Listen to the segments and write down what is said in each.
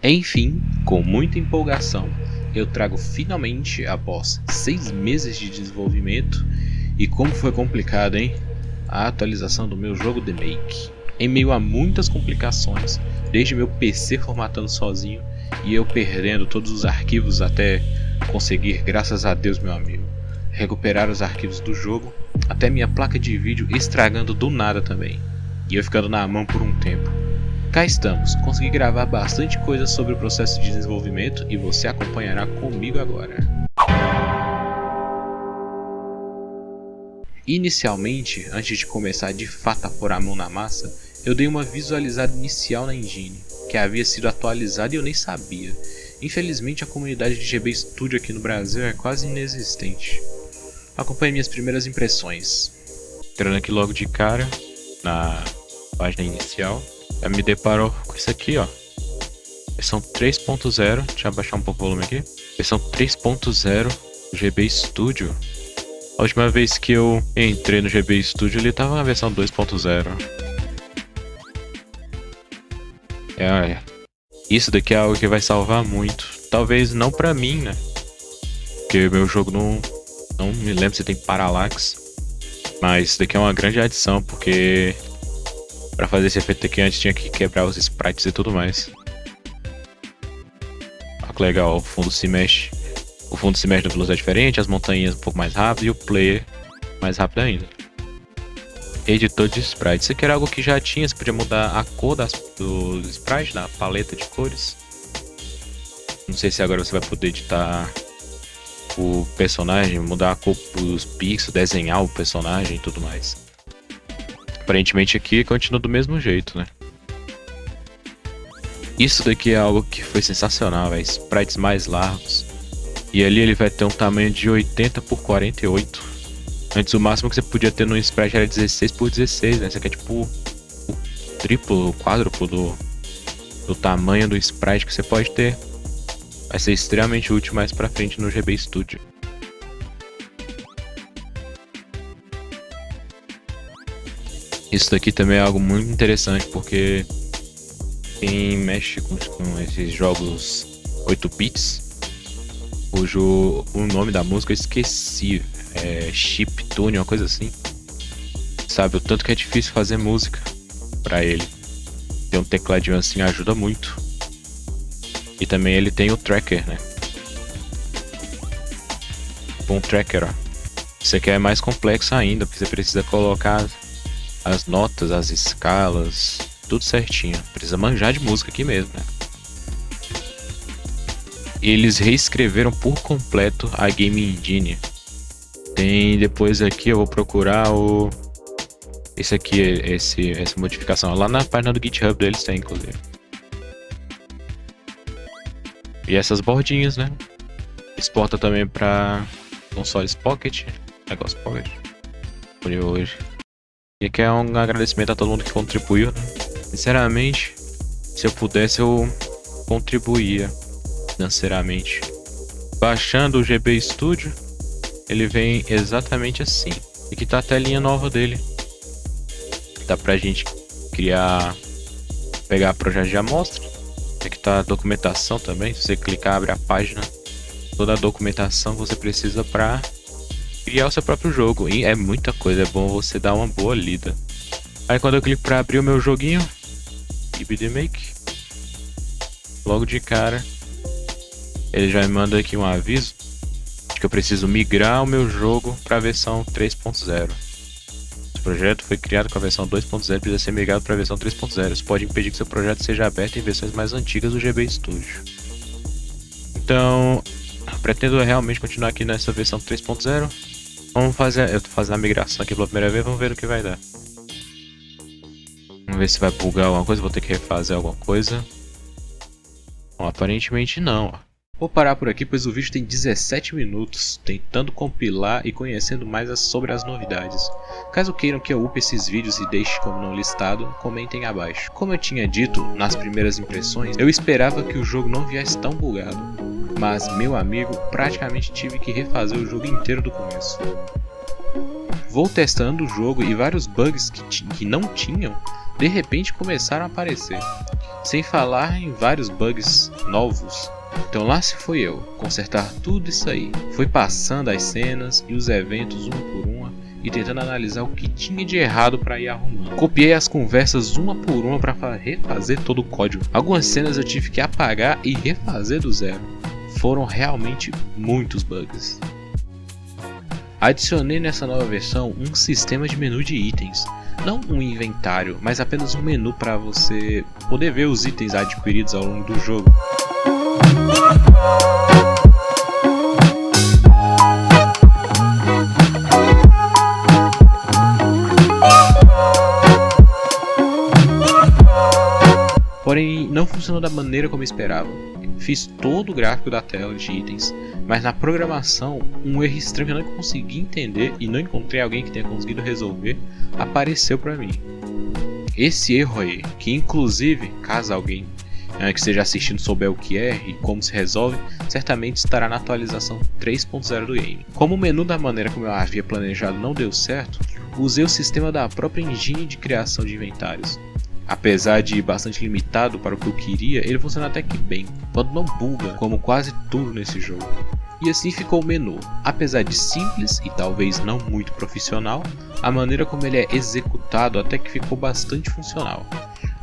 Enfim, com muita empolgação, eu trago finalmente, após 6 meses de desenvolvimento, e como foi complicado, hein? A atualização do meu jogo The Make. Em meio a muitas complicações, desde meu PC formatando sozinho e eu perdendo todos os arquivos até conseguir, graças a Deus meu amigo, recuperar os arquivos do jogo, até minha placa de vídeo estragando do nada também, e eu ficando na mão por um tempo. Cá estamos, consegui gravar bastante coisa sobre o processo de desenvolvimento e você acompanhará comigo agora. Inicialmente, antes de começar de fato a pôr a mão na massa, eu dei uma visualizada inicial na engine, que havia sido atualizada e eu nem sabia. Infelizmente a comunidade de GB Studio aqui no Brasil é quase inexistente. Acompanhe minhas primeiras impressões. Entrando aqui logo de cara, na página inicial, eu me deparo com isso aqui, ó. Versão 3.0, deixa eu abaixar um pouco o volume aqui. Versão 3.0 GB Studio. A última vez que eu entrei no GB Studio ele estava na versão 2.0. Isso daqui é algo que vai salvar muito. Talvez não pra mim, né? Porque meu jogo não me lembro se tem parallax. Mas isso daqui é uma grande adição, porque pra fazer esse efeito aqui antes tinha que quebrar os sprites e tudo mais. Olha que legal, o fundo se mexe. O fundo se mexe na velocidade diferente, as montanhas um pouco mais rápido e o player mais rápido ainda. Editor de sprites. Isso aqui era algo que já tinha, você podia mudar a cor do sprite, da paleta de cores. Não sei se agora você vai poder editar o personagem, mudar a cor dos pixels, desenhar o personagem e tudo mais. Aparentemente aqui continua do mesmo jeito, né? Isso daqui é algo que foi sensacional, véio. Sprites mais largos. E ali ele vai ter um tamanho de 80 por 48. Antes o máximo que você podia ter no sprite era 16 por 16, né? Isso aqui é tipo o triplo, o quádruplo do tamanho do sprite que você pode ter. Vai ser extremamente útil mais pra frente no GB Studio. Isso daqui também é algo muito interessante, porque quem mexe com esses jogos 8 bits, cujo o nome da música eu esqueci, é chiptune, uma coisa assim. Sabe o tanto que é difícil fazer música pra ele. Ter um tecladinho assim ajuda muito. E também ele tem o tracker, né? Um tracker, ó. Isso aqui é mais complexo ainda, porque você precisa colocar as notas, as escalas, tudo certinho. Precisa manjar de música aqui mesmo, né? Eles reescreveram por completo a Game Engine. Tem depois aqui, eu vou procurar essa modificação. Lá na página do GitHub deles tem, inclusive. E essas bordinhas, né? Exporta também para consoles Pocket. Negócio Pocket. Por hoje. E aqui é um agradecimento a todo mundo que contribuiu, né? Sinceramente, se eu pudesse eu contribuía financeiramente. Baixando o GB Studio, ele vem exatamente assim. Aqui tá a telinha nova dele. Dá pra gente criar, pegar projeto de amostra. Aqui tá a documentação também. Se você clicar, abre a página. Toda a documentação que você precisa pra criar o seu próprio jogo. E é muita coisa, é bom você dar uma boa lida. Aí quando eu clico pra abrir o meu joguinho, The Make, logo de cara ele já me manda aqui um aviso de que eu preciso migrar o meu jogo para a versão 3.0. O projeto foi criado com a versão 2.0 e precisa ser migrado para a versão 3.0. Isso pode impedir que seu projeto seja aberto em versões mais antigas do GB Studio. Então, eu pretendo realmente continuar aqui nessa versão 3.0. Eu tô fazendo a migração aqui pela primeira vez, vamos ver o que vai dar. Vamos ver se vai bugar alguma coisa, vou ter que refazer alguma coisa. Bom, aparentemente não, ó. Vou parar por aqui, pois o vídeo tem 17 minutos, tentando compilar e conhecendo mais sobre as novidades. Caso queiram que eu upe esses vídeos e deixe como não listado, comentem abaixo. Como eu tinha dito nas primeiras impressões, eu esperava que o jogo não viesse tão bugado. Mas, meu amigo, praticamente tive que refazer o jogo inteiro do começo. Vou testando o jogo e vários bugs que não tinham, de repente começaram a aparecer. Sem falar em vários bugs novos. Então lá se foi eu, consertar tudo isso aí. Fui passando as cenas e os eventos uma por uma e tentando analisar o que tinha de errado para ir arrumando. Copiei as conversas uma por uma para refazer todo o código. Algumas cenas eu tive que apagar e refazer do zero. Foram realmente muitos bugs. Adicionei nessa nova versão um sistema de menu de itens. Não um inventário, mas apenas um menu para você poder ver os itens adquiridos ao longo do jogo. Porém, não funcionou da maneira como eu esperava. Fiz todo o gráfico da tela de itens, mas na programação, um erro estranho que eu não consegui entender e não encontrei alguém que tenha conseguido resolver, apareceu para mim. Esse erro aí, que inclusive, caso alguém que esteja assistindo souber o que é e como se resolve, certamente estará na atualização 3.0 do game. Como o menu da maneira como eu havia planejado não deu certo, usei o sistema da própria engine de criação de inventários. Apesar de bastante limitado para o que eu queria, ele funciona até que bem, quando não buga, como quase tudo nesse jogo. E assim ficou o menu. Apesar de simples e talvez não muito profissional, a maneira como ele é executado até que ficou bastante funcional.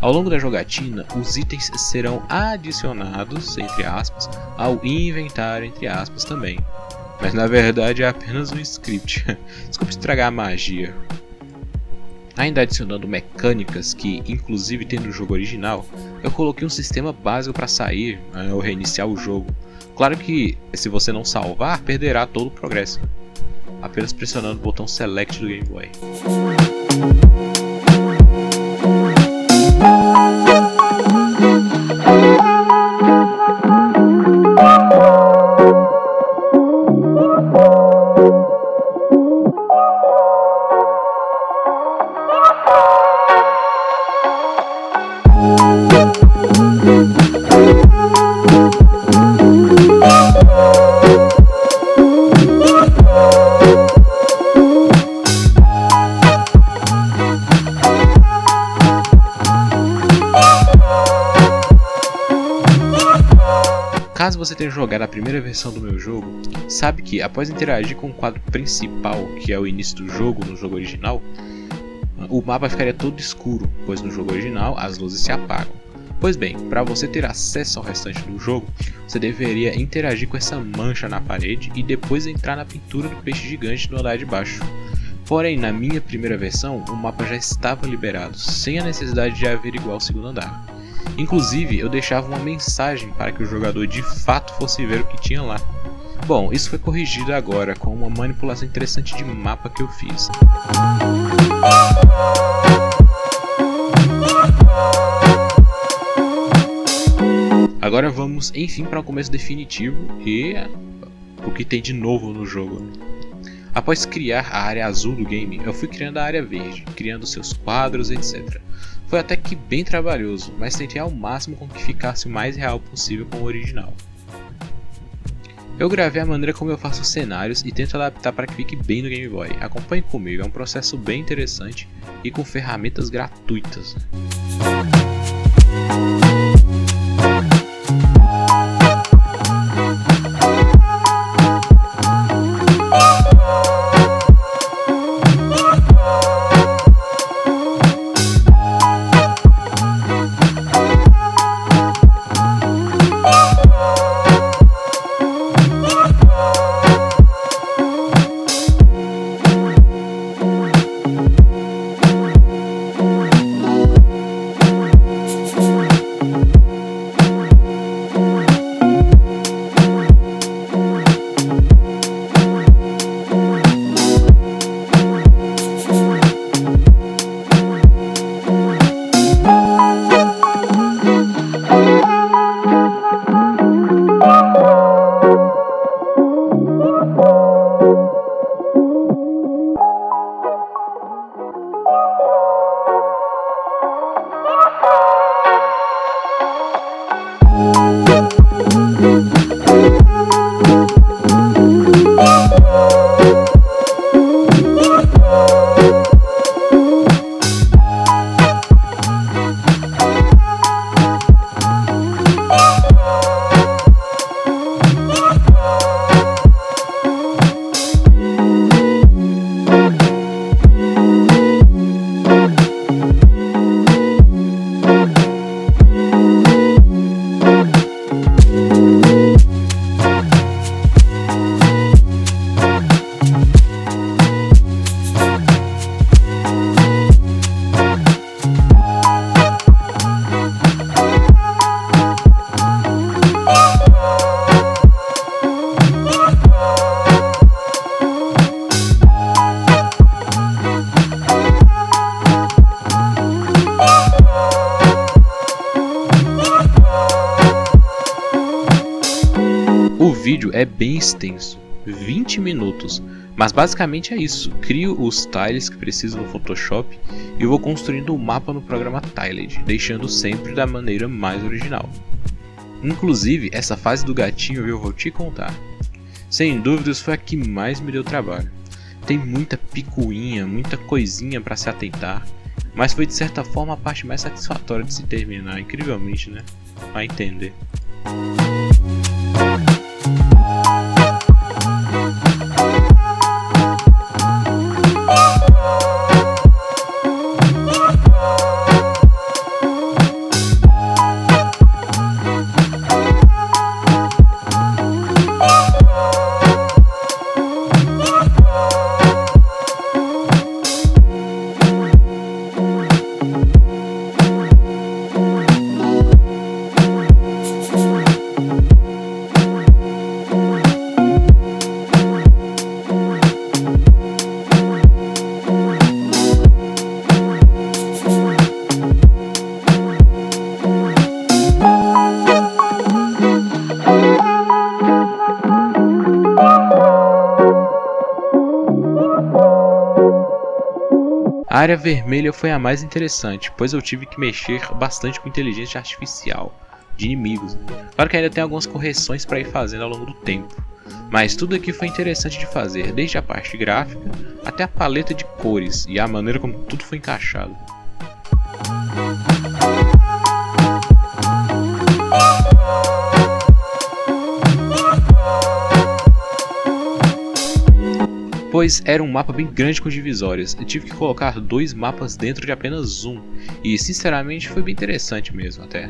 Ao longo da jogatina, os itens serão adicionados, entre aspas, ao inventário, entre aspas, também. Mas na verdade é apenas um script. Desculpe estragar a magia. Ainda adicionando mecânicas que inclusive tem no jogo original, eu coloquei um sistema básico para sair ou reiniciar o jogo. Claro que se você não salvar, perderá todo o progresso, apenas pressionando o botão Select do Game Boy. Caso você tenha jogado a primeira versão do meu jogo, sabe que após interagir com o quadro principal, que é o início do jogo no jogo original, o mapa ficaria todo escuro, pois no jogo original as luzes se apagam. Pois bem, para você ter acesso ao restante do jogo, você deveria interagir com essa mancha na parede e depois entrar na pintura do peixe gigante no andar de baixo. Porém, na minha primeira versão, o mapa já estava liberado, sem a necessidade de averiguar o segundo andar. Inclusive, eu deixava uma mensagem para que o jogador de fato fosse ver o que tinha lá. Bom, isso foi corrigido agora com uma manipulação interessante de mapa que eu fiz. Agora vamos, enfim, para o começo definitivo e o que tem de novo no jogo. Após criar a área azul do game, eu fui criando a área verde, criando seus quadros, etc. Foi até que bem trabalhoso, mas tentei ao máximo com que ficasse o mais real possível com o original. Eu gravei a maneira como eu faço os cenários e tento adaptar para que fique bem no Game Boy. Acompanhe comigo, é um processo bem interessante e com ferramentas gratuitas. vídeo é bem extenso, 20 minutos, mas basicamente é isso. Crio os tiles que preciso no Photoshop e vou construindo o mapa no programa Tiled, deixando sempre da maneira mais original. Inclusive, essa fase do gatinho eu vou te contar. Sem dúvidas foi a que mais me deu trabalho. Tem muita picuinha, muita coisinha para se atentar, mas foi de certa forma a parte mais satisfatória de se terminar, incrivelmente, né? Vai entender. A área vermelha foi a mais interessante, pois eu tive que mexer bastante com inteligência artificial de inimigos. Claro que ainda tem algumas correções para ir fazendo ao longo do tempo, mas tudo aqui foi interessante de fazer, desde a parte gráfica até a paleta de cores e a maneira como tudo foi encaixado. Pois era um mapa bem grande com divisórias, eu tive que colocar 2 mapas dentro de apenas um, e sinceramente foi bem interessante mesmo até.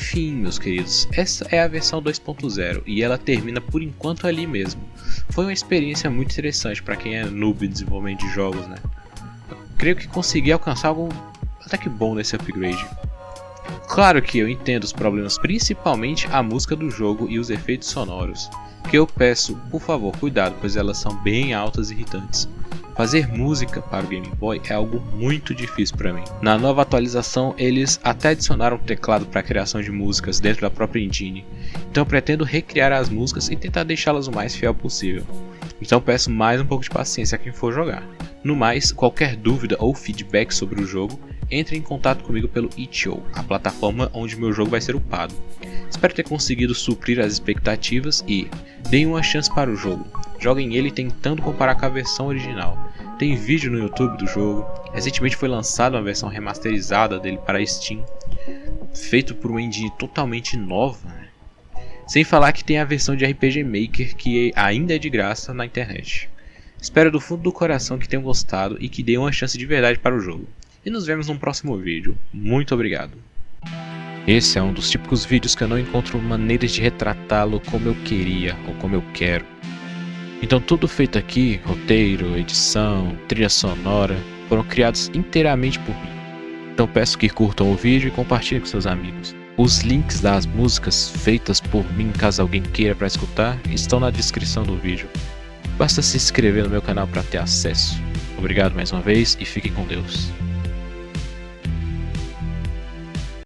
Enfim, meus queridos, essa é a versão 2.0 e ela termina por enquanto ali mesmo. Foi uma experiência muito interessante para quem é noob em desenvolvimento de jogos, né? Eu creio que consegui alcançar algo até que bom nesse upgrade. Claro que eu entendo os problemas, principalmente a música do jogo e os efeitos sonoros, que eu peço, por favor, cuidado, pois elas são bem altas e irritantes. Fazer música para o Game Boy é algo muito difícil para mim. Na nova atualização, eles até adicionaram um teclado para a criação de músicas dentro da própria engine, então eu pretendo recriar as músicas e tentar deixá-las o mais fiel possível. Então peço mais um pouco de paciência a quem for jogar. No mais, qualquer dúvida ou feedback sobre o jogo, entre em contato comigo pelo itch.io, a plataforma onde meu jogo vai ser upado. Espero ter conseguido suprir as expectativas e deem uma chance para o jogo. Joguem ele tentando comparar com a versão original. Tem vídeo no YouTube do jogo. Recentemente foi lançada uma versão remasterizada dele para Steam, feito por uma engine totalmente nova, né? Sem falar que tem a versão de RPG Maker que ainda é de graça na internet. Espero do fundo do coração que tenham gostado e que deem uma chance de verdade para o jogo. E nos vemos num próximo vídeo. Muito obrigado. Esse é um dos típicos vídeos que eu não encontro maneiras de retratá-lo como eu queria ou como eu quero. Então tudo feito aqui, roteiro, edição, trilha sonora, foram criados inteiramente por mim. Então peço que curtam o vídeo e compartilhem com seus amigos. Os links das músicas feitas por mim, caso alguém queira para escutar, estão na descrição do vídeo. Basta se inscrever no meu canal para ter acesso. Obrigado mais uma vez e fiquem com Deus.